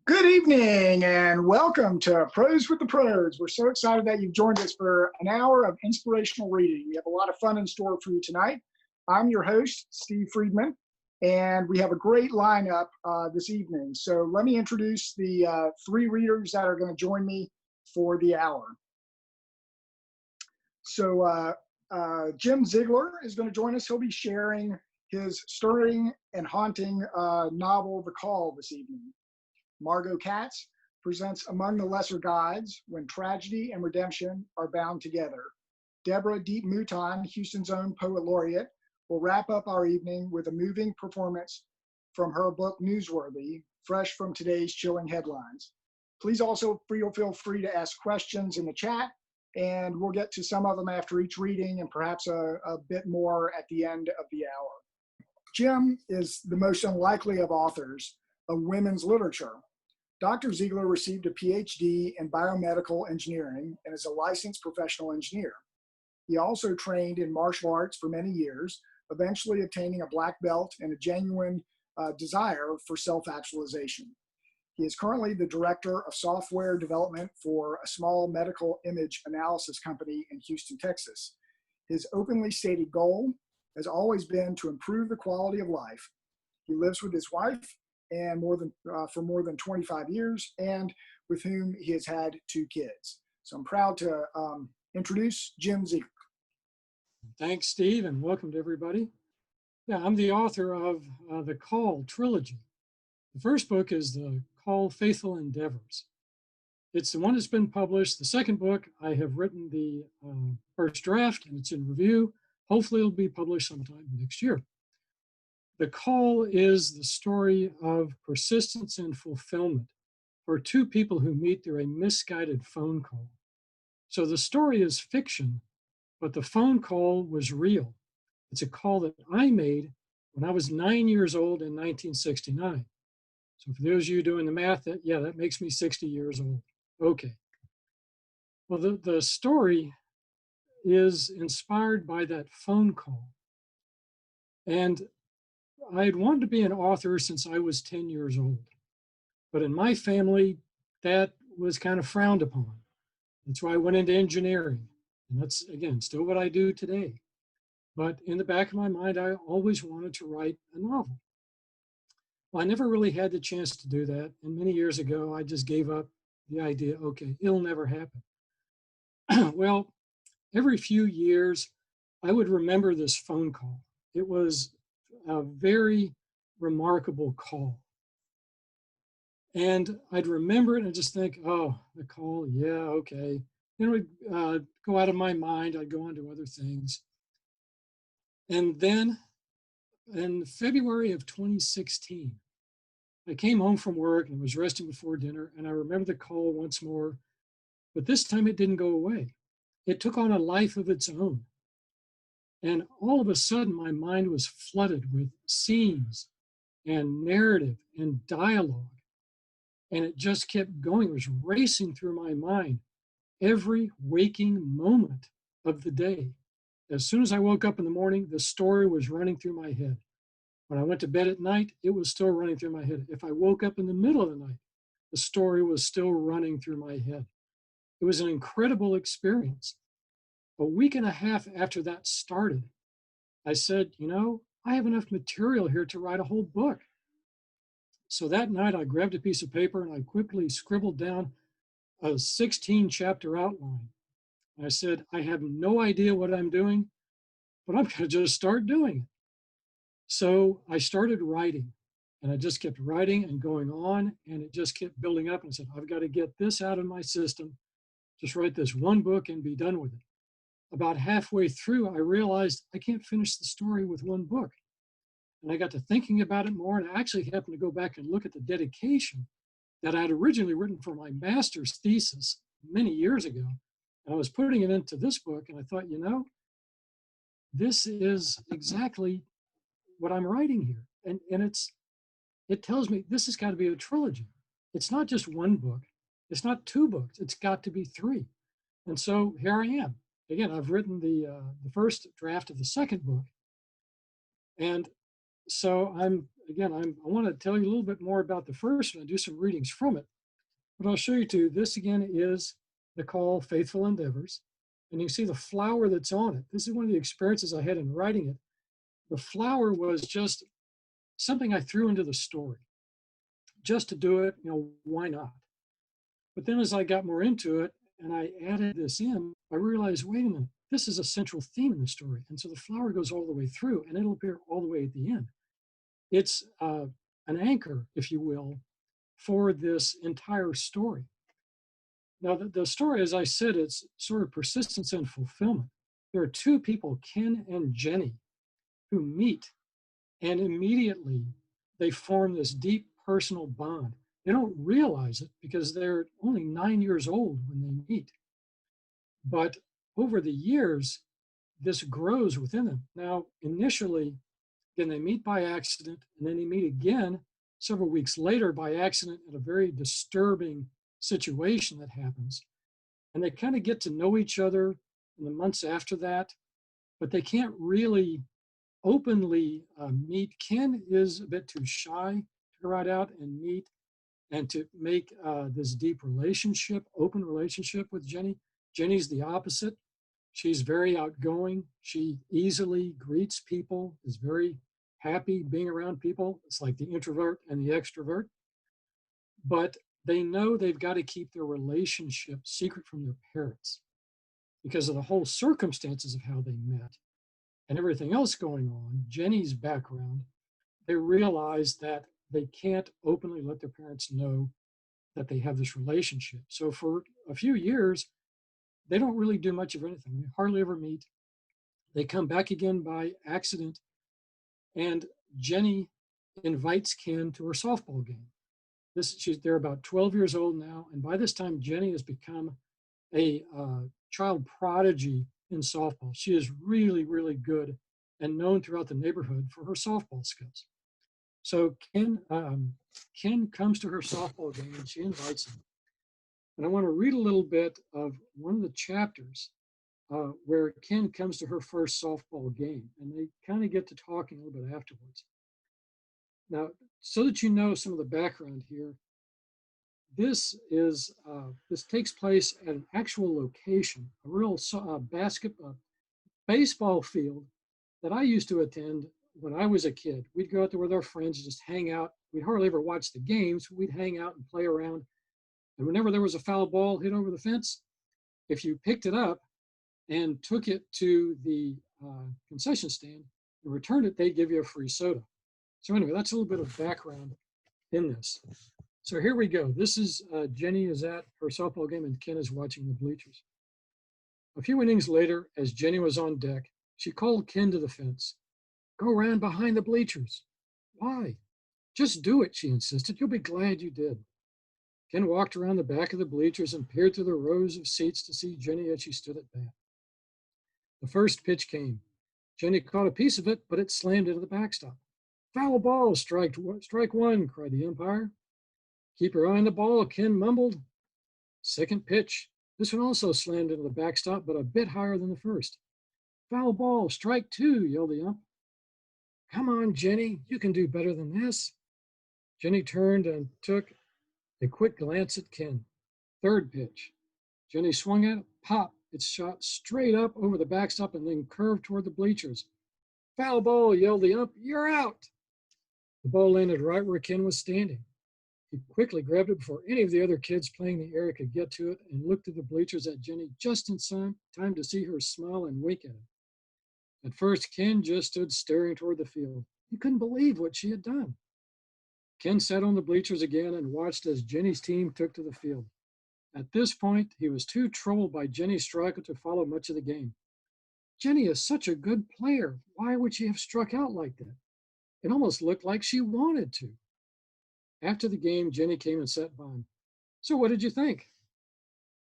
Good evening and welcome to Prose with the Pros. We're so excited that you've joined us for an hour of inspirational reading. We have a lot of fun in store for you tonight. I'm your host, Steve Friedman, and we have a great lineup this evening. So let me introduce the three readers that are going to join me for the hour. So Jim Ziegler is going to join us. He'll be sharing his stirring and haunting novel, The Call, this evening. Margot Katz presents Among the Lesser Gods, When Tragedy and Redemption Are Bound Together. Deborah Deep Mouton, Houston's own poet laureate, will wrap up our evening with a moving performance from her book Newsworthy, fresh from today's chilling headlines. Please also feel free to ask questions in the chat, and we'll get to some of them after each reading and perhaps a bit more at the end of the hour. Jim is the most unlikely of authors of women's literature. Dr. Ziegler received a PhD in biomedical engineering and is a licensed professional engineer. He also trained in martial arts for many years, eventually obtaining a black belt and a genuine desire for self-actualization. He is currently the director of software development for a small medical image analysis company in Houston, Texas. His openly stated goal has always been to improve the quality of life. He lives with his wife and for more than 25 years, and with whom he has had 2 kids. So I'm proud to introduce Jim Ziegler. Thanks, Steve, and welcome to everybody. Yeah, I'm the author of the Call trilogy. The first book is The Call Faithful Endeavors. It's the one that's been published. The second book, I have written the first draft, and it's in review. Hopefully it'll be published sometime next year. The Call is the story of persistence and fulfillment for 2 people who meet through a misguided phone call. So the story is fiction, but the phone call was real. It's a call that I made when I was 9 years old in 1969. So for those of you doing the math, that makes me 60 years old. Okay. Well, the story is inspired by that phone call. And I had wanted to be an author since I was 10 years old. But in my family, that was kind of frowned upon. That's why I went into engineering. And that's, again, still what I do today. But in the back of my mind, I always wanted to write a novel. Well, I never really had the chance to do that. And many years ago, I just gave up the idea, okay, it'll never happen. Well, every few years, I would remember this phone call. It was a very remarkable call. And I'd remember it and just think, oh, the call, yeah, okay. Then it would go out of my mind. I'd go on to other things. And then in February of 2016, I came home from work and was resting before dinner, and I remember the call once more, but this time it didn't go away. It took on a life of its own. And all of a sudden, my mind was flooded with scenes and narrative and dialogue. And it just kept going. It was racing through my mind every waking moment of the day. As soon as I woke up in the morning, the story was running through my head. When I went to bed at night, it was still running through my head. If I woke up in the middle of the night, the story was still running through my head. It was an incredible experience. A week and a half after that started, I said, I have enough material here to write a whole book. So that night I grabbed a piece of paper and I quickly scribbled down a 16-chapter outline. I said, I have no idea what I'm doing, but I'm going to just start doing it. So I started writing, and I just kept writing and going on, and it just kept building up. And I said, I've got to get this out of my system, just write this one book and be done with it. About halfway through, I realized I can't finish the story with one book. And I got to thinking about it more, and I actually happened to go back and look at the dedication that I had originally written for my master's thesis many years ago. And I was putting it into this book, and I thought, this is exactly what I'm writing here. And it tells me this has got to be a trilogy. It's not just one book. It's not 2 books. It's got to be 3. And so here I am. Again, I've written the first draft of the second book. And so I'm again, I want to tell you a little bit more about the first one and do some readings from it. But I'll show you too. This again is the call, Faithful Endeavors. And you can see the flower that's on it. This is one of the experiences I had in writing it. The flower was just something I threw into the story just to do it. Why not? But then as I got more into it and I added this in, I realized, wait a minute, this is a central theme in the story. And so the flower goes all the way through and it'll appear all the way at the end. It's an anchor, if you will, for this entire story. Now, the story, as I said, it's sort of persistence and fulfillment. There are two people, Ken and Jenny, who meet, and immediately they form this deep personal bond. They don't realize it because they're only 9 years old when they meet. But over the years, this grows within them. Now, initially, again, they meet by accident, and then they meet again several weeks later by accident at a very disturbing situation that happens. And they kind of get to know each other in the months after that, but they can't really openly meet. Ken is a bit too shy to go right out and meet and to make this deep relationship, open relationship with Jenny. Jenny's the opposite. She's very outgoing. She easily greets people, is very happy being around people. It's like the introvert and the extrovert. But they know they've got to keep their relationship secret from their parents because of the whole circumstances of how they met and everything else going on, Jenny's background. They realize that they can't openly let their parents know that they have this relationship. So for a few years, they don't really do much of anything. They hardly ever meet. They come back again by accident, and Jenny invites Ken to her softball game. They're about 12 years old now, and by this time, Jenny has become a child prodigy in softball. She is really, really good and known throughout the neighborhood for her softball skills. So Ken comes to her softball game, and she invites him. And I want to read a little bit of one of the chapters where Ken comes to her first softball game, and they kind of get to talking a little bit afterwards. Now, so that you know some of the background here, this takes place at an actual location, a real baseball field that I used to attend when I was a kid. We'd go out there with our friends and just hang out. We'd hardly ever watch the games. We'd hang out and play around. And whenever there was a foul ball hit over the fence, if you picked it up and took it to the concession stand and returned it, they'd give you a free soda. So anyway, that's a little bit of background in this. So here we go. This is Jenny is at her softball game and Ken is watching the bleachers. A few innings later, as Jenny was on deck, she called Ken to the fence. Go around behind the bleachers. Why? Just do it, she insisted. You'll be glad you did. Ken walked around the back of the bleachers and peered through the rows of seats to see Jenny as she stood at bat. The first pitch came. Jenny caught a piece of it, but it slammed into the backstop. Foul ball, strike one, cried the umpire. Keep your eye on the ball, Ken mumbled. Second pitch. This one also slammed into the backstop, but a bit higher than the first. Foul ball, strike two, yelled the ump. Come on, Jenny, you can do better than this. Jenny turned and took a quick glance at Ken. Third pitch. Jenny swung at it, pop. It shot straight up over the backstop and then curved toward the bleachers. Foul ball, yelled the ump. You're out. The ball landed right where Ken was standing. He quickly grabbed it before any of the other kids playing the area could get to it and looked at the bleachers at Jenny just in time to see her smile and wink at him. At first, Ken just stood staring toward the field. He couldn't believe what she had done. Ken sat on the bleachers again and watched as Jenny's team took to the field. At this point, he was too troubled by Jenny's strikeout to follow much of the game. Jenny is such a good player. Why would she have struck out like that? It almost looked like she wanted to. After the game, Jenny came and sat by him. So what did you think?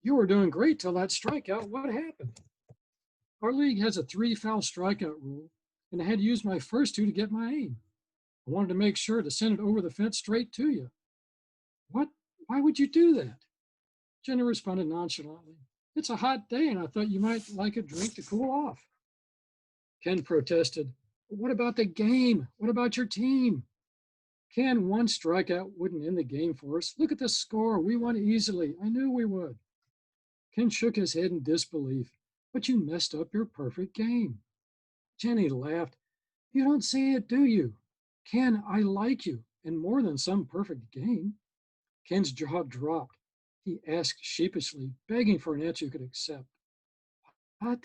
You were doing great till that strikeout. What happened? Our league has a 3 foul strikeout rule, and I had to use my first 2 to get my aim. I wanted to make sure to send it over the fence straight to you. What? Why would you do that? Jenny responded nonchalantly. It's a hot day, and I thought you might like a drink to cool off. Ken protested. What about the game? What about your team? Ken, one strikeout wouldn't end the game for us. Look at the score. We won easily. I knew we would. Ken shook his head in disbelief. But you messed up your perfect game. Jenny laughed. You don't see it, do you? Ken, I like you, and more than some perfect game. Ken's jaw dropped. He asked sheepishly, begging for an answer he could accept. What?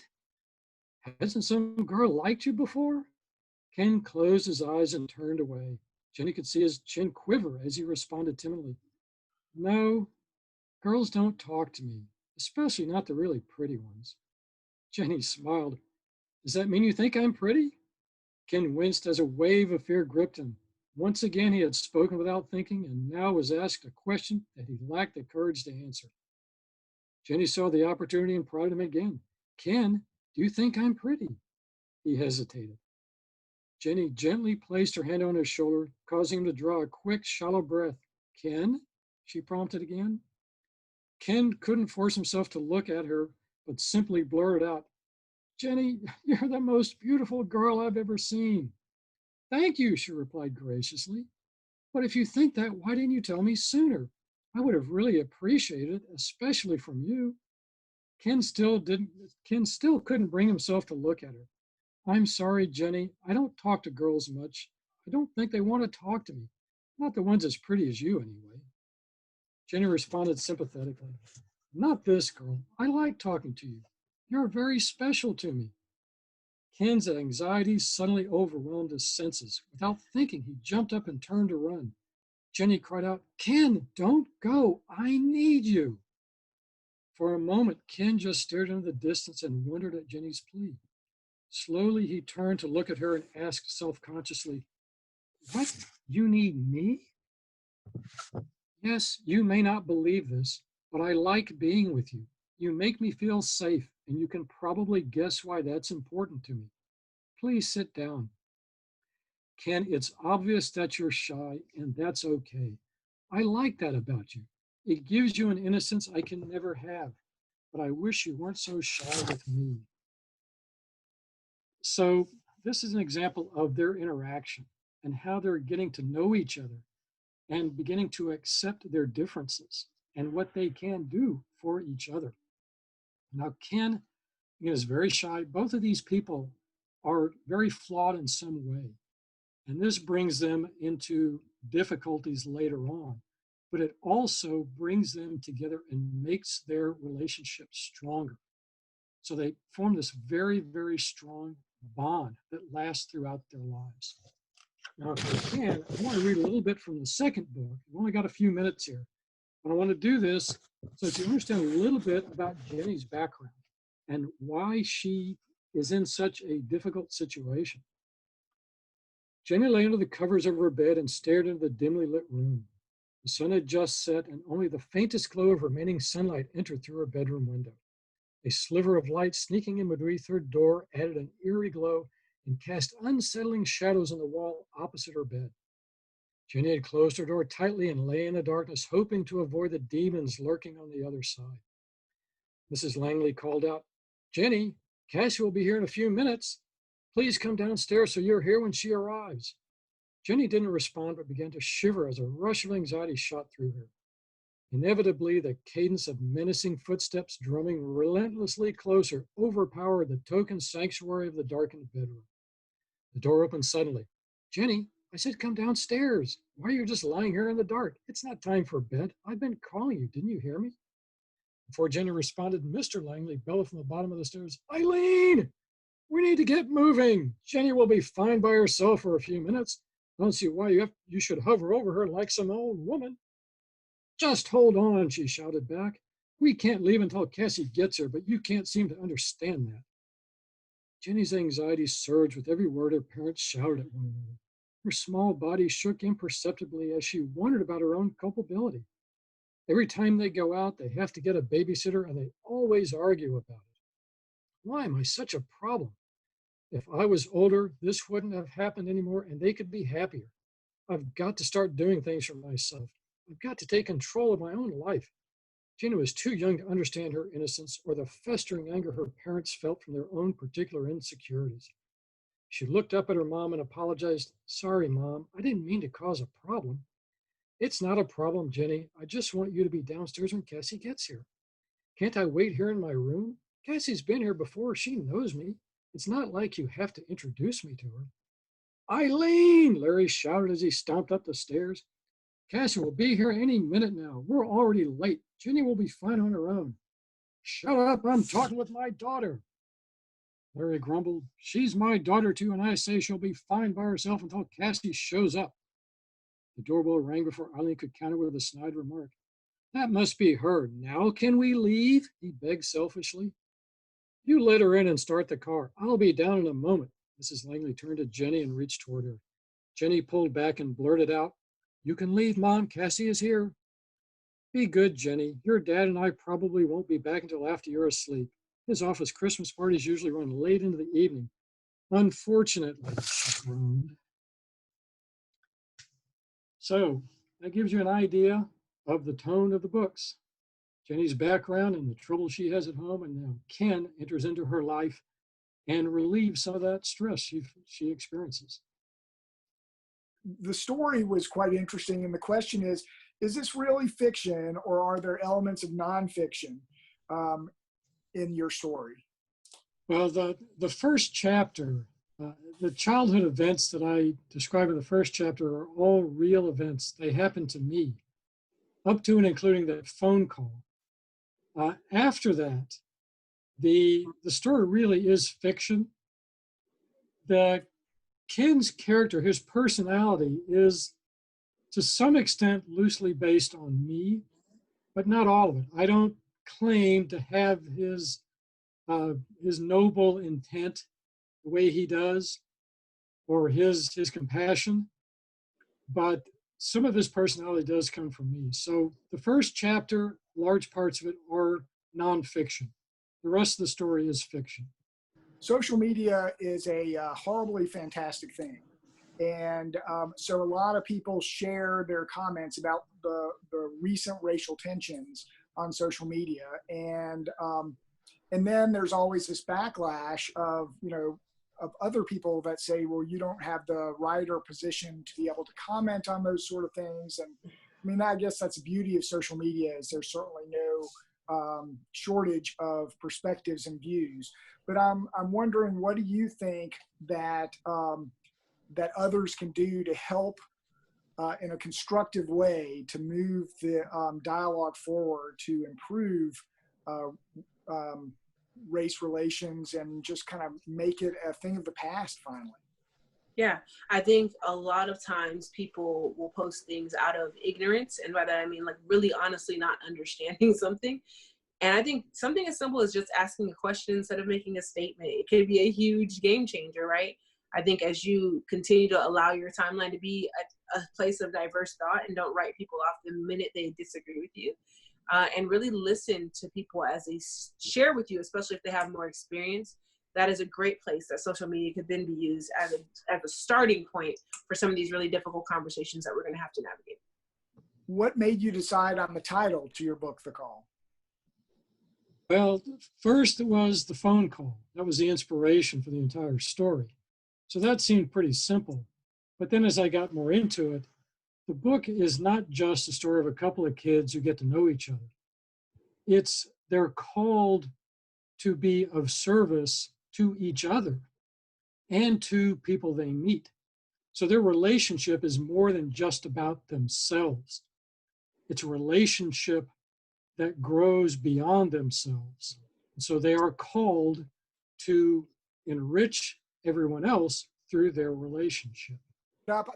Hasn't some girl liked you before? Ken closed his eyes and turned away. Jenny could see his chin quiver as he responded timidly. No, girls don't talk to me, especially not the really pretty ones. Jenny smiled. Does that mean you think I'm pretty? Ken winced as a wave of fear gripped him. Once again, he had spoken without thinking and now was asked a question that he lacked the courage to answer. Jenny saw the opportunity and prodded him again. Ken, do you think I'm pretty? He hesitated. Jenny gently placed her hand on his shoulder, causing him to draw a quick, shallow breath. Ken? She prompted again. Ken couldn't force himself to look at her, but simply blurted out, Jenny, you're the most beautiful girl I've ever seen. Thank you, she replied graciously. But if you think that, why didn't you tell me sooner? I would have really appreciated it, especially from you. Ken still couldn't bring himself to look at her. I'm sorry, Jenny. I don't talk to girls much. I don't think they want to talk to me. Not the ones as pretty as you, anyway. Jenny responded sympathetically. Not this girl. I like talking to you. You're very special to me. Ken's anxiety suddenly overwhelmed his senses. Without thinking, he jumped up and turned to run. Jenny cried out, Ken, don't go. I need you. For a moment, Ken just stared into the distance and wondered at Jenny's plea. Slowly, he turned to look at her and asked self-consciously, what? You need me? Yes, you may not believe this, but I like being with you. You make me feel safe, and you can probably guess why that's important to me. Please sit down. Ken, it's obvious that you're shy, and that's okay. I like that about you. It gives you an innocence I can never have, but I wish you weren't so shy with me. So this is an example of their interaction and how they're getting to know each other and beginning to accept their differences and what they can do for each other. Now, Ken is very shy. Both of these people are very flawed in some way. And this brings them into difficulties later on. But it also brings them together and makes their relationship stronger. So they form this very, very strong bond that lasts throughout their lives. Now, if I can, I want to read a little bit from the second book. I've only got a few minutes here. But I want to do this so that you understand a little bit about Jenny's background and why she is in such a difficult situation. Jenny lay under the covers of her bed and stared into the dimly lit room. The sun had just set, and only the faintest glow of remaining sunlight entered through her bedroom window. A sliver of light sneaking in beneath her door added an eerie glow and cast unsettling shadows on the wall opposite her bed. Jenny had closed her door tightly and lay in the darkness, hoping to avoid the demons lurking on the other side. Mrs. Langley called out, Jenny, Cassie will be here in a few minutes. Please come downstairs so you're here when she arrives. Jenny didn't respond, but began to shiver as a rush of anxiety shot through her. Inevitably, the cadence of menacing footsteps drumming relentlessly closer overpowered the token sanctuary of the darkened bedroom. The door opened suddenly. Jenny, I said come downstairs. Why are you just lying here in the dark? It's not time for bed. I've been calling you. Didn't you hear me? Before Jenny responded, Mr. Langley bellowed from the bottom of the stairs, Eileen, we need to get moving. Jenny will be fine by herself for a few minutes. I don't see why you should hover over her like some old woman. Just hold on, she shouted back. We can't leave until Cassie gets here, but you can't seem to understand that. Jenny's anxiety surged with every word her parents shouted at one another. Her small body shook imperceptibly as she wondered about her own culpability. Every time they go out, they have to get a babysitter, and they always argue about it. Why am I such a problem? If I was older, this wouldn't have happened anymore, and they could be happier. I've got to start doing things for myself. I've got to take control of my own life. Jenny was too young to understand her innocence or the festering anger her parents felt from their own particular insecurities. She looked up at her mom and apologized. Sorry, Mom, I didn't mean to cause a problem. It's not a problem, Jenny. I just want you to be downstairs when Cassie gets here. Can't I wait here in my room? Cassie's been here before. She knows me. It's not like you have to introduce me to her. Eileen! Larry shouted as he stomped up the stairs. Cassie will be here any minute now. We're already late. Jenny will be fine on her own. Shut up, I'm talking with my daughter. Larry grumbled. She's my daughter too, and I say she'll be fine by herself until Cassie shows up. The doorbell rang before Eileen could counter with a snide remark. That must be her. Now can we leave? He begged selfishly. You let her in and start the car. I'll be down in a moment. Mrs. Langley turned to Jenny and reached toward her. Jenny pulled back and blurted out, You can leave, Mom. Cassie is here. Be good, Jenny. Your dad and I probably won't be back until after you're asleep. His office Christmas parties usually run late into the evening. Unfortunately, she groaned. So that gives you an idea of the tone of the books. Jenny's background and the trouble she has at home, and now Ken enters into her life and relieves some of that stress she experiences. The story was quite interesting, and the question is this really fiction, or are there elements of nonfiction in your story? Well, the first chapter, the childhood events that I describe in the first chapter are all real events. They happened to me, up to and including that phone call. After that, the story really is fiction. The Ken's character, his personality, is to some extent loosely based on me, but not all of it. I don't claim to have his noble intent the way he does, or his compassion, but some of his personality does come from me. So the first chapter, large parts of it are nonfiction. The rest of the story is fiction. Social media is a horribly fantastic thing. And so a lot of people share their comments about the recent racial tensions on social media. And then there's always this backlash of, of other people that say, well, you don't have the right or position to be able to comment on those sort of things. And I mean, I guess that's the beauty of social media, is there's certainly no shortage of perspectives and views. But I'm wondering, what do you think that that others can do to help in a constructive way to move the dialogue forward, to improve race relations and just kind of make it a thing of the past finally? Yeah, I think a lot of times people will post things out of ignorance. And by that, I mean, like, really honestly not understanding something. And I think something as simple as just asking a question instead of making a statement, it could be a huge game changer, right? I think as you continue to allow your timeline to be a place of diverse thought, and don't write people off the minute they disagree with you, and really listen to people as they share with you, especially if they have more experience, that is a great place that social media could then be used as a starting point for some of these really difficult conversations that we're going to have to navigate. What made you decide on the title to your book, The Call? Well, first it was the phone call. That was the inspiration for the entire story. So that seemed pretty simple. But then as I got more into it, the book is not just a story of a couple of kids who get to know each other. They're called to be of service to each other and to people they meet. So their relationship is more than just about themselves. It's a relationship that grows beyond themselves. And so they are called to enrich everyone else through their relationship.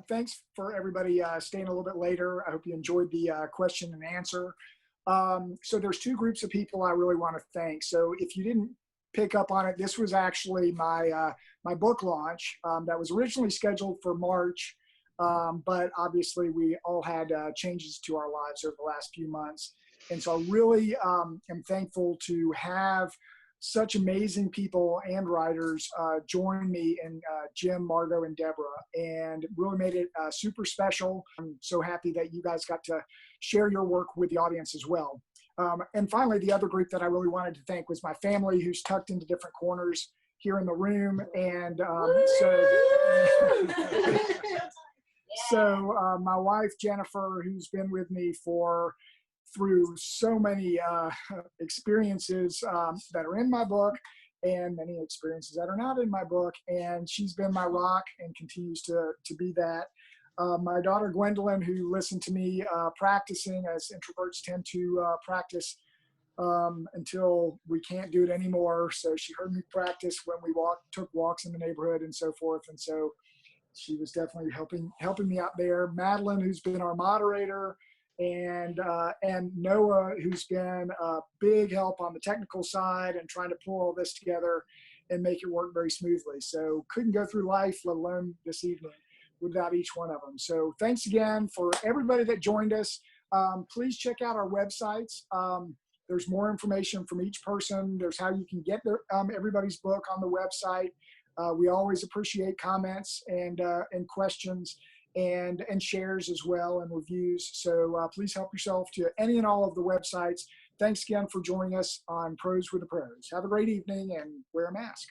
Thanks for everybody staying a little bit later. I hope you enjoyed the question and answer. So there's two groups of people I really want to thank. So if you didn't pick up on it, this was actually my my book launch that was originally scheduled for March, but obviously we all had changes to our lives over the last few months. And so I really am thankful to have such amazing people and writers join me, and Jim, Margot, and Deborah, and really made it super special. I'm so happy that you guys got to share your work with the audience as well. And finally, the other group that I really wanted to thank was my family, who's tucked into different corners here in the room. And so my wife, Jennifer, who's been with me through so many experiences that are in my book and many experiences that are not in my book. And she's been my rock and continues to be that. My daughter, Gwendolyn, who listened to me practicing, as introverts tend to practice until we can't do it anymore. So she heard me practice when we took walks in the neighborhood and so forth. And so she was definitely helping me out there. Madeline, who's been our moderator, and Noah, who's been a big help on the technical side and trying to pull all this together and make it work very smoothly. So couldn't go through life, let alone this evening, without each one of them. So thanks again for everybody that joined us. Please check out our websites. There's more information from each person. There's how you can get everybody's book on the website. We always appreciate comments and questions and shares as well, and reviews. So please help yourself to any and all of the websites. Thanks again for joining us on Prose with the Pros. Have a great evening and wear a mask.